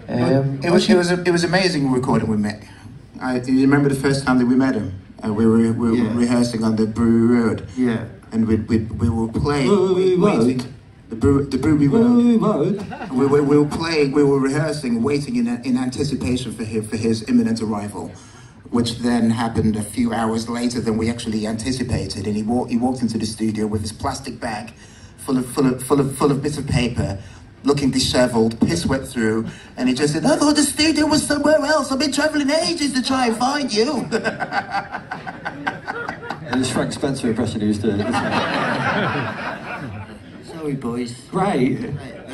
It was amazing recording with Mick. Do you remember the first time that we met him? We were rehearsing on the Brewery Road. Yeah. And we were playing. The Brewery Road. We were playing. We were rehearsing, waiting in anticipation for his imminent arrival, which then happened a few hours later than we actually anticipated. And he walked into the studio with his plastic bag, full of bits of paper, looking dishevelled, piss wet through, and he just said, "I thought the studio was somewhere else. I've been travelling ages to try and find you." And his Frank Spencer impression he was doing. Sorry, boys. Great.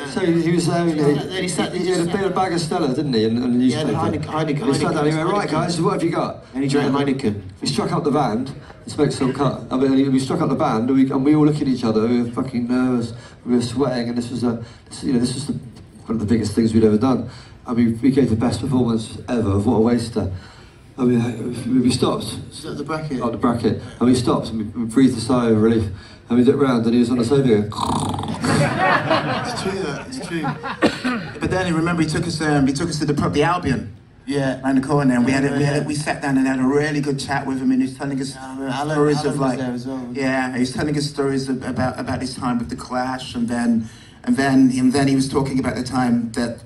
So he was, he had a bag of Stella, didn't he? And he had Heineken. He sat down and he went, "Right, guys, what have you got?" And he drank Heineken. We struck up the band, and smoked some cut. I mean, we struck up the band, and we all looked at each other. We were fucking nervous. We were sweating, and this was one of the biggest things we'd ever done. I mean, we gave the best performance ever of What a Waster. I mean, we stopped. At the bracket. At the bracket, and we stopped, and we breathed a sigh of relief. And we looked round, and he was on the sofa going. It's true. It's true. But then remember, he took us to the Albion. Yeah, around the corner, and we sat down and had a really good chat with him, and he was telling us stories of like, he was telling us stories about his time with the Clash, and then he was talking about the time that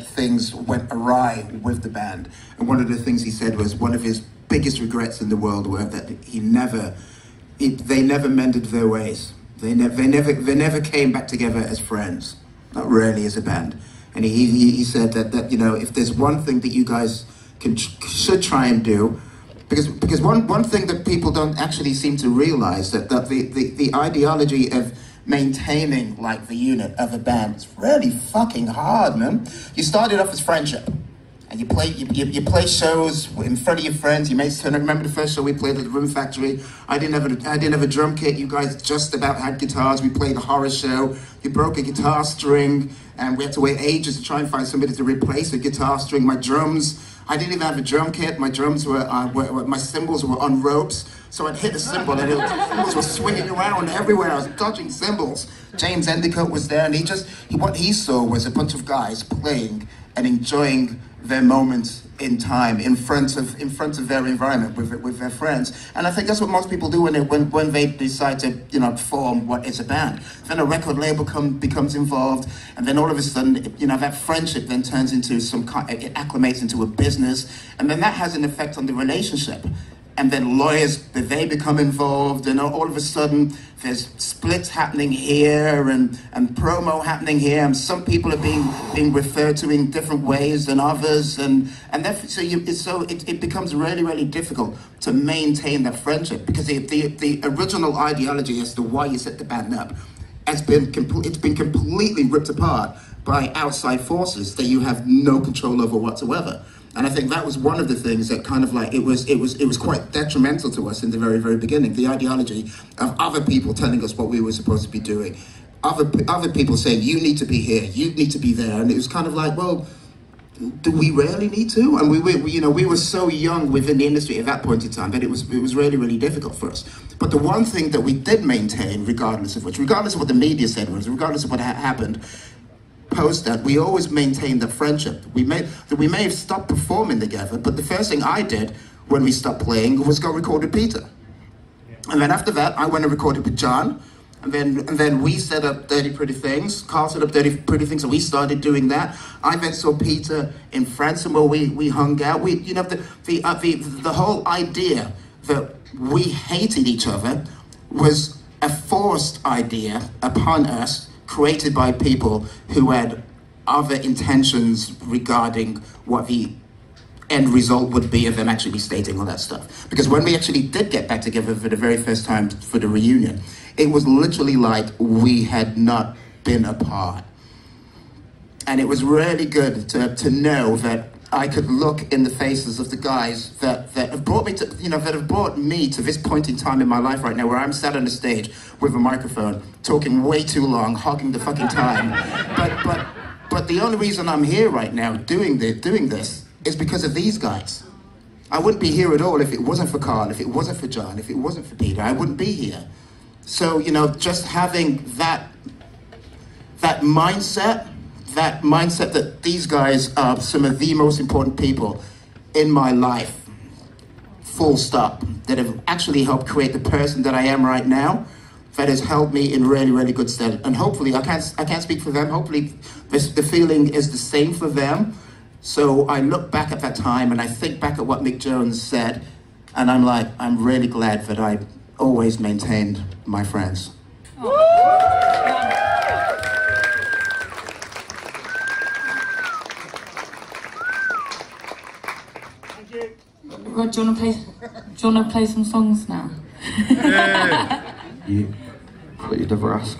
things went awry with the band, and one of the things he said was one of his biggest regrets in the world were that they never mended their ways. They never came back together as friends, not really as a band. And he said that you know, if there's one thing that you guys should try and do, because one thing that people don't actually seem to realize that the ideology of maintaining like the unit of a band is really fucking hard, man. You started off as friendship, and you play shows in front of your friends. You mates turn up. Remember the first show we played at the Room Factory? I didn't have a drum kit. You guys just about had guitars. We played a horror show. You broke a guitar string, and we had to wait ages to try and find somebody to replace a guitar string. My drums, I didn't even have a drum kit. My drums my cymbals were on ropes. So I'd hit a cymbal and the cymbals were swinging around everywhere. I was dodging cymbals. James Endicott was there, and what he saw was a bunch of guys playing and enjoying their moments in time in front of their environment with their friends. And I think that's what most people do when they decide to form what is a band. Then a record label becomes involved, and then all of a sudden that friendship then turns into it acclimates into a business, and then that has an effect on the relationship. And then lawyers, they become involved, and all of a sudden there's splits happening here and promo happening here, and some people are being referred to in different ways than others, and so it becomes really, really difficult to maintain that friendship, because the original ideology as to why you set the band up it's been completely ripped apart by outside forces that you have no control over whatsoever. And I think that was one of the things that kind of like, it was quite detrimental to us in the very, very beginning. The ideology of other people telling us what we were supposed to be doing. Other people saying, you need to be here, you need to be there. And it was kind of like, well, do we really need to? And we were so young within the industry at that point in time that it was really, really difficult for us. But the one thing that we did maintain, regardless of what the media said was, regardless of what happened, post that, we always maintained the friendship. We may have stopped performing together, but the first thing I did when we stopped playing was go record with Peter. And then after that, I went and recorded with John, and then we set up Dirty Pretty Things. Carl set up Dirty Pretty Things, and we started doing that. I then saw Peter in France, and where we hung out. The whole idea that we hated each other was a forced idea upon us, created by people who had other intentions regarding what the end result would be of them actually stating all that stuff. Because when we actually did get back together for the very first time for the reunion, it was literally like we had not been apart. And it was really good to know that I could look in the faces of the guys that have brought me to, that have brought me to this point in time in my life right now, where I'm sat on the stage with a microphone, talking way too long, hogging the fucking time. But the only reason I'm here right now doing this is because of these guys. I wouldn't be here at all if it wasn't for Carl, if it wasn't for John, if it wasn't for Peter. I wouldn't be here. So just having that mindset, that mindset that these guys are some of the most important people in my life, full stop, that have actually helped create the person that I am right now, that has held me in really, really good stead. And hopefully, I can't speak for them, hopefully the feeling is the same for them. So I look back at that time and I think back at what Mick Jones said, and I'm like, I'm really glad that I always maintained my friends. Rod, do you want to play some songs now? Yeah. But you'd never ask.